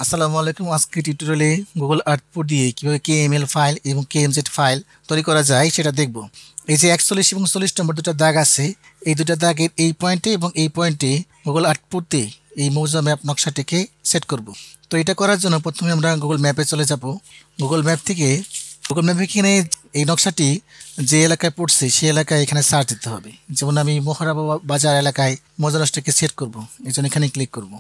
আসসালামু আলাইকুম। আজকে টিউটোরিয়ালে গুগল আর্টপুট দিয়ে কিভাবে কেএমএল ফাইল এবং কেএমজেড ফাইল তৈরি করা যায় সেটা দেখব। এই যে 41 এবং 40 নম্বর দুটো দাগ আছে, এই দুটো দাগের এই পয়েন্টে এবং এই পয়েন্টে গুগল আর্টপুটে এই মৌজা ম্যাপ নকশাটিকে সেট করব। তো এটা করার জন্য প্রথমে আমরা গুগল ম্যাপে চলে যাব। গুগল ম্যাপ থেকে গুগল ম্যাপে এখানে এই নকশাটি যে এলাকায় পড়ছে সেই এলাকায় এখানে সার্চ দিতে হবে। যেমন আমি মোহরা বাজার এলাকায় মৌজা নকশাটিকে সেট করব, এই জন্য এখানে ক্লিক করব।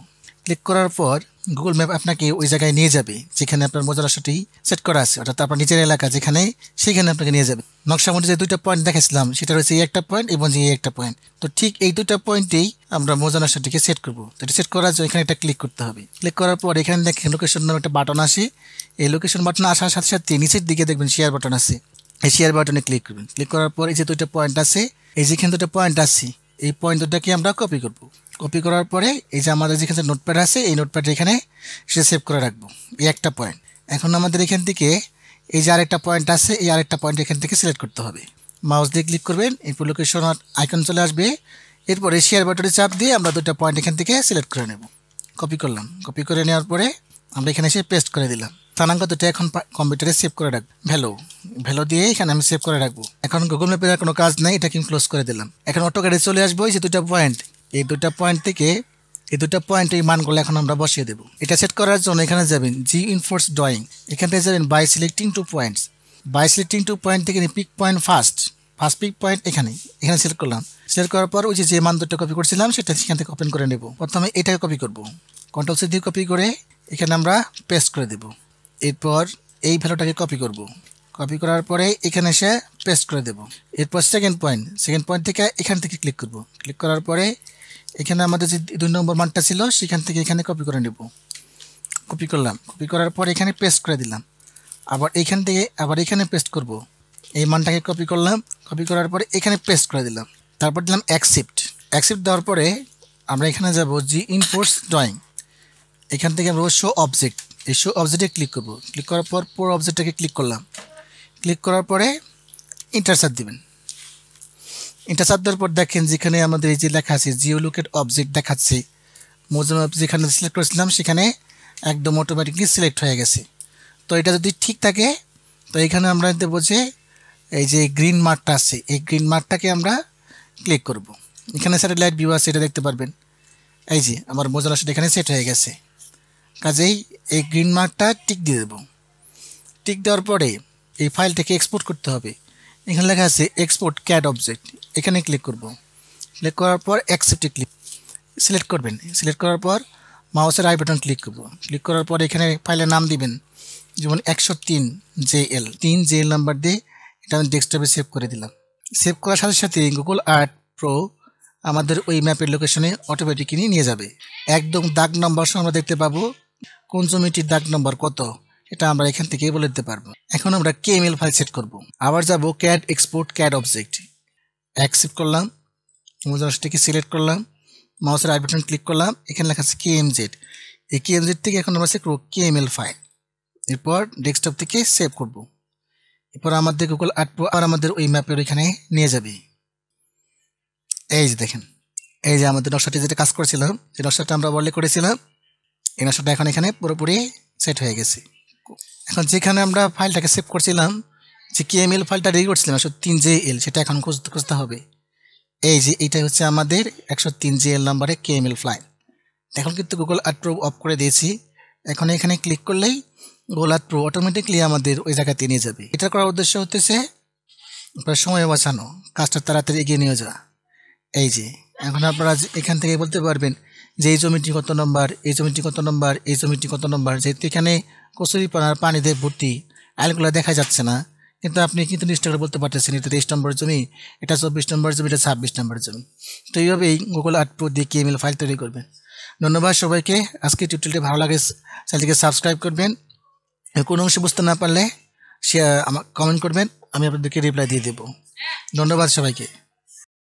ক্লিক করার পর গুগল ম্যাপ আপনাকে ওই জায়গায় নিয়ে যাবে যেখানে আপনার মৌজা নকশাটি সেট করা আছে, অর্থাৎ আপনার নিজের এলাকা যেখানে, সেখানে আপনাকে নিয়ে যাবে। নকশার মধ্যে যে দুইটা পয়েন্ট দেখাইছিলাম সেটা রয়েছে এই একটা পয়েন্ট এবং এই একটা পয়েন্ট। তো ঠিক এই দুইটা পয়েন্টেই আমরা মৌজা নকশাটিকে সেট করব। তো এটা সেট করার জন্য এখানে একটা ক্লিক করতে হবে। ক্লিক করার পর এখানে দেখেন লোকেশন নামে একটা বাটন আসে। এই লোকেশন বাটন আসার সাথে সাথে নিচের দিকে দেখবেন শেয়ার বাটন আছে। এই শেয়ার বাটনে ক্লিক করবেন। ক্লিক করার পর এই যে দুইটা পয়েন্ট আছে, এই যেখানে দুটো পয়েন্ট আছে এই পয়েন্ট দুটাকে আমরা কপি করব। কপি করার পরে এই যে আমাদের যেখানে নোটপ্যাড আছে এই নোটপ্যাডে এখানে সে সেভ করে রাখবো এই একটা পয়েন্ট। এখন আমাদের এখান থেকে এই যে আরেকটা পয়েন্ট আছে, এই আরেকটা পয়েন্ট এখান থেকে সিলেক্ট করতে হবে। মাউস দিয়ে ক্লিক করবেন, এরপর লোকেশন আইকন চলে আসবে। এরপরে শেয়ার বাটনে চাপ দিয়ে আমরা দুটো পয়েন্ট এখান থেকে সিলেক্ট করে নেব। কপি করলাম। কপি করে নেওয়ার পরে আমরা এখানে এসে পেস্ট করে দিলাম। স্থানাঙ্ক দুটো এখন কম্পিউটারে সেভ করে রাখবো। ভ্যালু দিয়ে এখানে আমি সেভ করে রাখবো। এখন গুগল ম্যাপের কোনো কাজ নেই, এটাকে আমি ক্লোজ করে দিলাম। এখন অটোক্যাডে চলে আসবো। এই যে দুটো পয়েন্ট, এই দুটো পয়েন্ট থেকে এই দুটো পয়েন্ট এই মানগুলো এখন আমরা বসিয়ে দেবো। এটা সেট করার জন্য এখানে যাবেন জিএনফোর্স ড্রয়িং, এখান থেকে যাবেন by selecting two points. By selecting two point থেকে pick point first pick point এখানে সিলেক্ট করলাম। সিলেক্ট করার পর ওই যে মান দুটো কপি করছিলাম সেটা সেখান থেকে ওপেন করে নেব। প্রথমে এটাকে কপি করব, কন্ট্রোল সি দিয়ে কপি করে এখানে আমরা পেস্ট করে দেব। এরপর এই ভ্যালুটাকে কপি করব। কপি করার পরে এখানে এসে পেস্ট করে দেব। এরপর সেকেন্ড পয়েন্ট থেকে এখান থেকে ক্লিক করব। ক্লিক করার পরে এখানে আমাদের যে 2 নম্বর মানটা ছিল সেখান থেকে এখানে কপি করে নেব। কপি করলাম। কপি করার পর এখানে পেস্ট করে দিলাম। আবার এখান থেকে আবার এখানে পেস্ট করব। এই মানটাকে কপি করলাম। কপি করার পরে এখানে পেস্ট করে দিলাম। তারপর দিলাম অ্যাকসেপ্ট দেওয়ার পরে আমরা এখানে যাব জিএনফোর্স ড্রয়িং, এখান থেকে আমরা শো অবজেক্ট, এই শো অবজেক্টে ক্লিক করব। ক্লিক করার পর পুরো অবজেক্টটাকে ক্লিক করলাম। ক্লিক করার পরে ইন্টারসার্ট দিবেন। ইন্টারসার্ট দেওয়ার পর দেখেন যেখানে আমাদের এই যে লেখা আছে জিওলোকেট অবজেক্ট দেখাচ্ছে, মৌজা ম্যাপ যেখানে সিলেক্ট করেছিলাম সেখানে একদম অটোমেটিকলি সিলেক্ট হয়ে গেছে। তো এটা যদি ঠিক থাকে তো এখানে আমরা দেবো যে এই যে গ্রিন মার্কটা আছে এই গ্রিন মার্কটাকে আমরা ক্লিক করব। এখানে স্যাটেলাইট ভিউ আছে, এটা দেখতে পারবেন। এই যে আমার মৌজা নকশাটা এখানে সেট হয়ে গেছে। কাজেই এই গ্রিন মার্কটা টিক দিয়ে দেবো। টিক দেওয়ার পরে এই ফাইলটাকে এক্সপোর্ট করতে হবে। এখানে লেখা আছে এক্সপোর্ট ক্যাড অবজেক্ট, এখানে ক্লিক করব। ক্লিক করার পর অ্যাকসেপ্টে সিলেক্ট করবেন। সিলেক্ট করার পর মাউসের আই বাটন ক্লিক করব। ক্লিক করার পর এখানে ফাইলের নাম দিবেন, যেমন 103JL নাম্বার দিয়ে এটা আমি ডেস্কটপে সেভ করে দিলাম। সেভ করার সাথে সাথে গুগল আর্ট প্রো আমাদের ওই ম্যাপের লোকেশনে অটোমেটিক্যালি নিয়ে যাবে। একদম দাগ নম্বর আমরা দেখতে পাবো কোন জমিটির দাগ নম্বর কত, এটা আমরা এখান থেকে বলে দিতে পারবো। এখন আমরা কেএমএল ফাইল সেট করব। আবার যাব CAD export CAD object, accept করলাম, মৌজাটিকে সিলেক্ট করলাম, মাউসের আই বাটন ক্লিক করলাম, এখানে লেখা আছে কেএমজেড। এই কেএমজেড থেকে এখন আমরা সেট করবো কেএমএল ফাইল। এরপর ডেস্কটপ থেকে সেভ করব। এরপর আমাদের গুগল আর্ট প্রো আর আমাদের ওই ম্যাপের এখানে নিয়ে যাবে। এই যে দেখেন, এই যে আমাদের নকশাটি যেটা কাজ করেছিলাম, যে নকশাটা আমরা বলে করেছিলাম, এই নকশাটা এখন এখানে পুরোপুরি সেট হয়ে গেছে। এখন যেখানে আমরা ফাইলটাকে সেভ করছিলাম, যে কেএমএল ফাইলটা রেডি করছিলাম 103JL, সেটা এখন খুঁজতে হবে। এই যে এইটাই হচ্ছে আমাদের 103JL নাম্বারে কেএমএল ফাইল। এখন কিন্তু গুগল আর্ট প্রো অফ করে দিয়েছি। এখন এখানে ক্লিক করলেই গুগল আর্ট প্রো অটোমেটিকলি আমাদের ওই জায়গাতে নিয়ে যাবে। এটা করার উদ্দেশ্য হতেছে সময় বাঁচানো, কাজটা তাড়াতাড়ি এগিয়ে নিয়ে যাওয়া। এই যে এখন আপনারা এখান থেকে বলতে পারবেন যে এই জমিটি কত নম্বর, এই জমিটি কত নম্বর, এই জমিটি কত নম্বর। যেহেতু এখানে কচুরিপানার পানি দিয়ে ভর্তি, আইলগুলো দেখা যাচ্ছে না, কিন্তু আপনি কিন্তু নিশ্চয় করে বলতে পারতেছেন এটা 23 নম্বর জমি, এটা 24 নম্বর জমি, এটা 26 নম্বর জমি। তো এইভাবেই গুগল আর্ট প্রো দিয়ে কেএমএল ফাইল তৈরি করবেন। ধন্যবাদ সবাইকে। আজকে টিউটোরিয়ালটি ভালো লাগে চ্যানেলটিকে সাবস্ক্রাইব করবেন। কোনো অংশ বুঝতে না পারলে আমাকে কমেন্ট করবেন, আমি আপনাদেরকে রিপ্লাই দিয়ে দেবো। ধন্যবাদ সবাইকে।